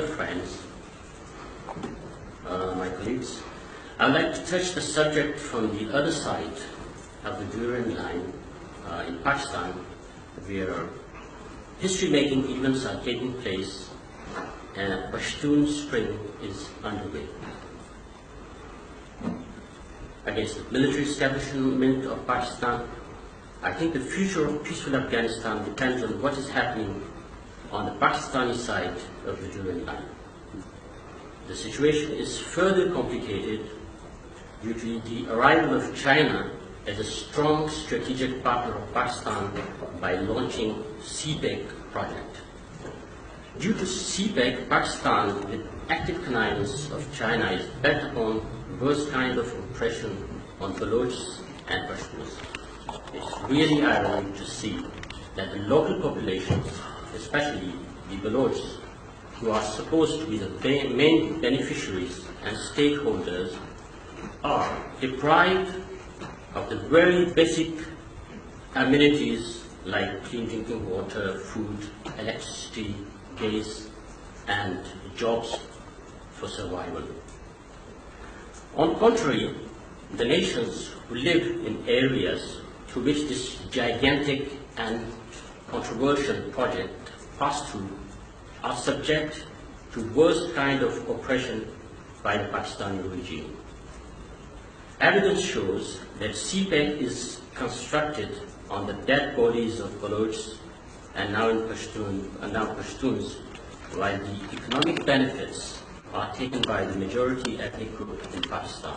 friends, my colleagues, I would like to touch the subject from the other side of the Durand line in Pakistan, where history-making events are taking place and a Pashtoon spring is underway. Against the military establishment of Pakistan, I think the future of peaceful Afghanistan depends on what is happening on the Pakistani side of the Durand line. The situation is further complicated due to the arrival of China as a strong strategic partner of Pakistan by launching CPEC project. Due to CPEC, Pakistan, with active connivance of China, is bent upon the worst kind of oppression on Balochs and Pashtuns. It's really ironic to see that the local populations, especially the Balochs, who are supposed to be the main beneficiaries and stakeholders, are deprived of the very basic amenities like clean drinking water, food, electricity, gas, and jobs for survival. On the contrary, the nations who live in areas through which this gigantic and controversial project passed through are subject to worst kind of oppression by the Pakistani regime. Evidence shows that CPEC is constructed on the dead bodies of Balochs and now Pashtuns, while the economic benefits are taken by the majority ethnic group in Pakistan.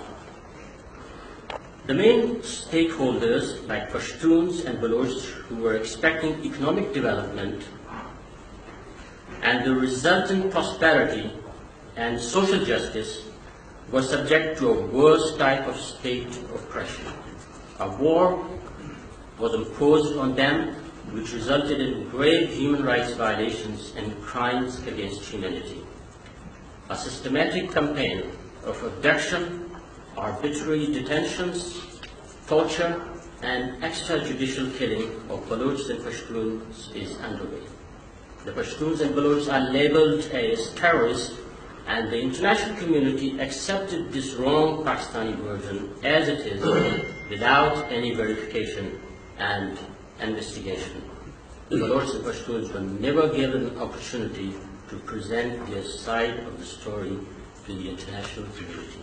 The main stakeholders like Pashtuns and Balochs who were expecting economic development and the resultant prosperity and social justice were subject to a worse type of state oppression. A war was imposed on them which resulted in grave human rights violations and crimes against humanity. A systematic campaign of abduction, arbitrary detentions, torture, and extrajudicial killing of Balochs and Pashtuns is underway. The Pashtuns and Balochs are labeled as terrorists, and the international community accepted this wrong Pakistani version as it is without any verification and investigation. The Balochs and Pashtuns were never given an opportunity to present their side of the story to the international community.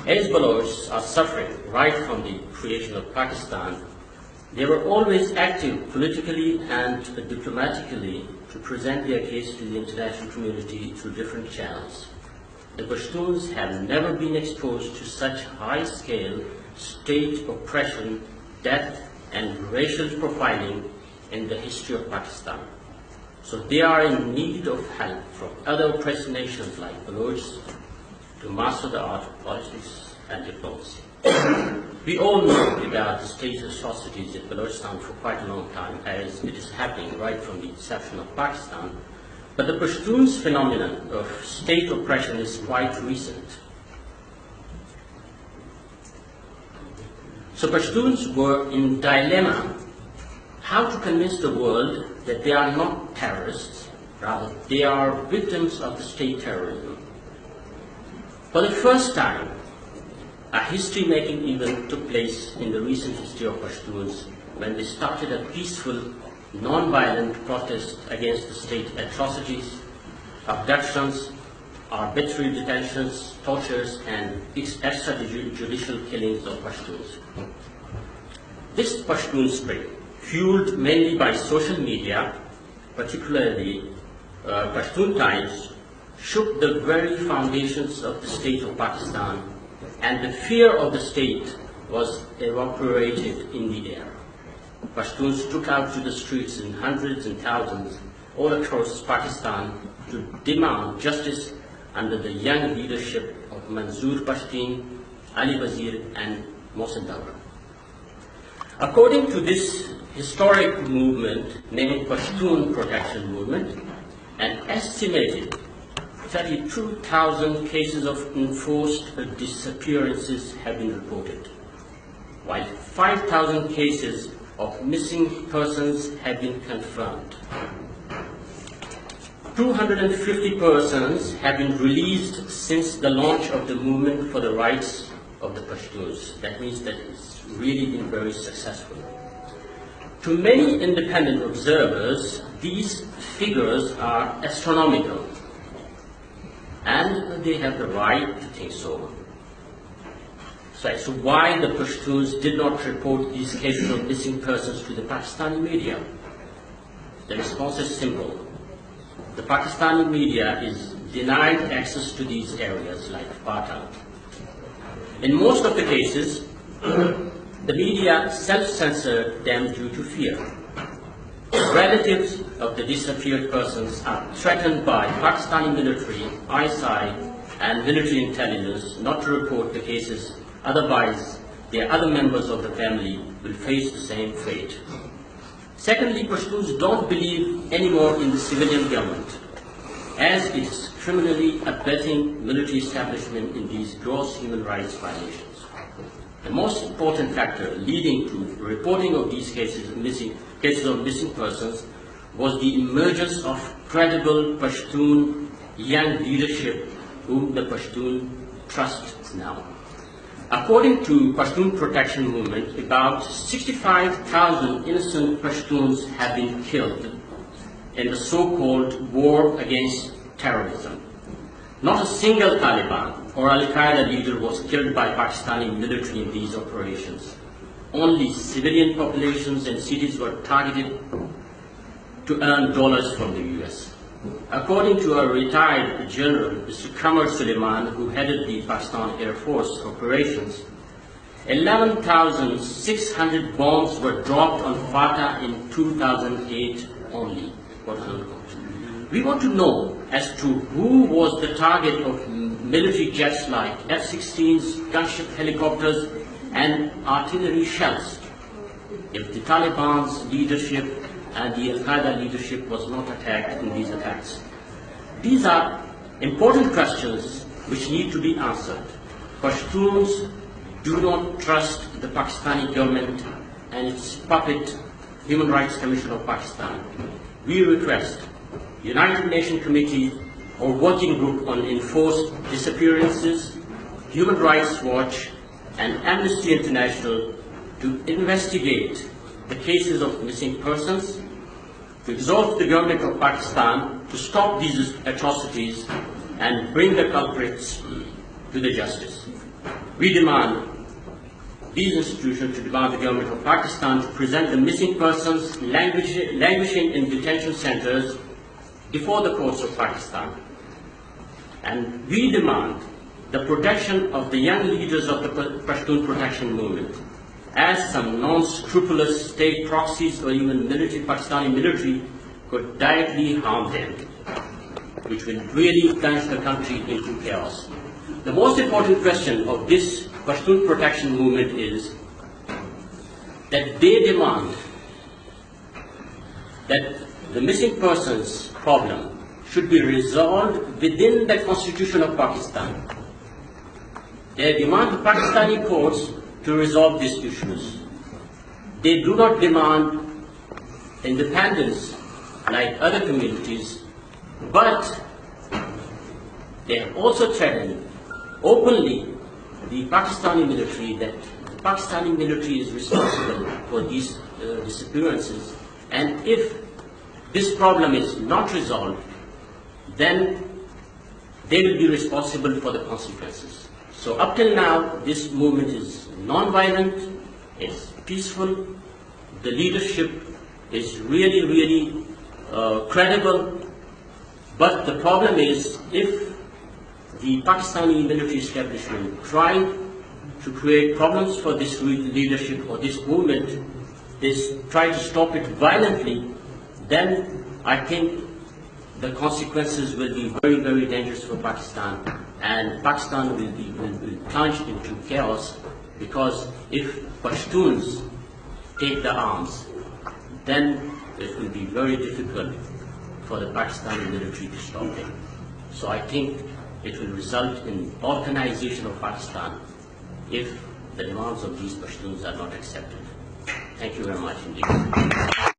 As Balochs are suffering right from the creation of Pakistan, they were always active politically and diplomatically to present their case to the international community through different channels. The Pashtuns have never been exposed to such high-scale state oppression, death, and racial profiling in the history of Pakistan. So they are in need of help from other oppressed nations like Balochs to master the art of politics and diplomacy. We all know about the state atrocities in Balochistan for quite a long time, as it is happening right from the inception of Pakistan. But the Pashtuns' phenomenon of state oppression is quite recent. So Pashtuns were in dilemma how to convince the world that they are not terrorists, rather they are victims of the state terrorism. For the first time, a history-making event took place in the recent history of Pashtuns when they started a peaceful, non-violent protest against the state atrocities, abductions, arbitrary detentions, tortures, and extrajudicial killings of Pashtuns. This Pashtoon spring, fueled mainly by social media, particularly Pashtoon Times, shook the very foundations of the state of Pakistan, and the fear of the state was evaporated in the air. Pashtuns took out to the streets in hundreds and thousands all across Pakistan to demand justice under the young leadership of Manzoor Pashteen, Ali Wazir, and Mohsen Dawar. According to this historic movement, named Pashtoon Protection Movement, an estimated 32,000 cases of enforced disappearances have been reported, while 5,000 cases of missing persons have been confirmed. 250 persons have been released since the launch of the movement for the rights of the Pashtuns. That means that it's really been very successful. To many independent observers, these figures are astronomical, and they have the right to think so. So why the Pashtuns did not report these cases of missing persons to the Pakistani media? The response is simple. The Pakistani media is denied access to these areas like Fata. In most of the cases, the media self-censored them due to fear. Relatives of the disappeared persons are threatened by Pakistani military, ISI, and military intelligence not to report the cases, otherwise their other members of the family will face the same fate. Secondly, Pashtuns don't believe anymore in the civilian government, as it is criminally abetting military establishment in these gross human rights violations. The most important factor leading to reporting of these cases of missing persons was the emergence of credible Pashtun young leadership whom the Pashtun trust now. According to Pashtun Protection Movement, about 65,000 innocent Pashtuns have been killed in the so-called war against terrorism. Not a single Taliban or Al-Qaeda leader was killed by Pakistani military in these operations. Only civilian populations and cities were targeted to earn dollars from the US. According to a retired general, Mr. Qamar Suleiman, who headed the Pakistan Air Force operations, 11,600 bombs were dropped on Fata in 2008 only. We want to know as to who was the target of military jets like F-16s, gunship helicopters, and artillery shells, if the Taliban's leadership and the Al-Qaeda leadership was not attacked in these attacks. These are important questions which need to be answered. Pashtuns do not trust the Pakistani government and its puppet Human Rights Commission of Pakistan. We request United Nations Committee or Working Group on Enforced Disappearances, Human Rights Watch, and Amnesty International to investigate the cases of missing persons, to exhort the government of Pakistan to stop these atrocities and bring the culprits to the justice. We demand these institutions to demand the government of Pakistan to present the missing persons languishing in detention centers before the courts of Pakistan. And we demand the protection of the young leaders of the Pashtun Protection Movement, as some non-scrupulous state proxies or even Pakistani military could directly harm them, which will really plunge the country into chaos. The most important question of this Pashtun Protection Movement is that they demand that the missing persons problem should be resolved within the Constitution of Pakistan. They demand the Pakistani courts to resolve these issues. They do not demand independence like other communities, but they have also threatened openly the Pakistani military that the Pakistani military is responsible for these disappearances, and if this problem is not resolved, then they will be responsible for the consequences. So up till now, this movement is non-violent, it's peaceful, the leadership is really credible, but the problem is if the Pakistani military establishment trying to create problems for this leadership or this movement, they try to stop it violently, then I think the consequences will be very dangerous for Pakistan, and Pakistan will plunge into chaos, because if Pashtuns take the arms, then it will be very difficult for the Pakistani military to stop them. So I think it will result in balkanization of Pakistan if the demands of these Pashtuns are not accepted. Thank you very much indeed.